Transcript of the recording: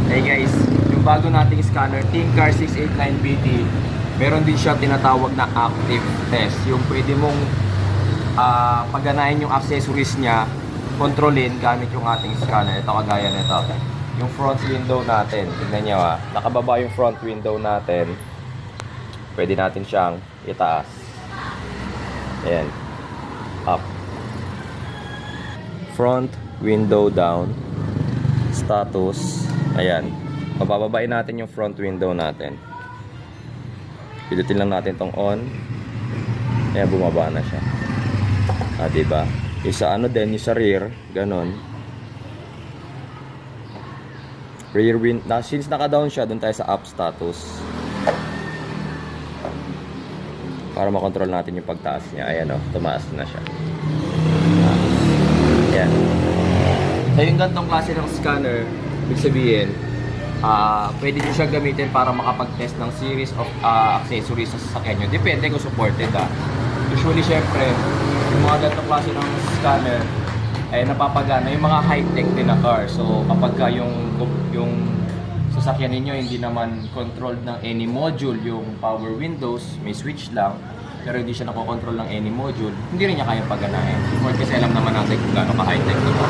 Hey guys, yung bago nating scanner, ThinkCar 689BT, meron din siya tinatawag na active test. Yung pwede mong pagganahin yung accessories niya, kontrolin gamit yung ating scanner. Ito kagaya nito. Yung front window natin, tignan nyo nakababa yung front window natin. Pwede natin siyang itaas. Ayan. Up. Front window down. Status. Ayan. Mabababain natin yung front window natin. Pidutin lang natin tong on. Ayan, bumaba na siya. Diba? Yung sa ano din, yung sa rear, ganon. Rear window. Since naka-down siya, dun tayo sa up status. Para makontrol natin yung pagtaas niya. Ayan o, tumaas na siya. Ayan. So yung gantong klase ng scanner, ibig sabihin, pwede nyo siya gamitin para makapag-test ng series of accessories sa sasakyan nyo. Depende kung supported Usually, syempre, yung mga gantong klase ng scanner, ay napapagana yung mga high-tech din na car. So kapag yung sasakyan ninyo hindi naman controlled ng any module, yung power windows, may switch lang, pero hindi siya nakokontrol ng any module, hindi rin niya kayang pagganahin. Kasi alam naman natin kung gaano ka high-tech ito.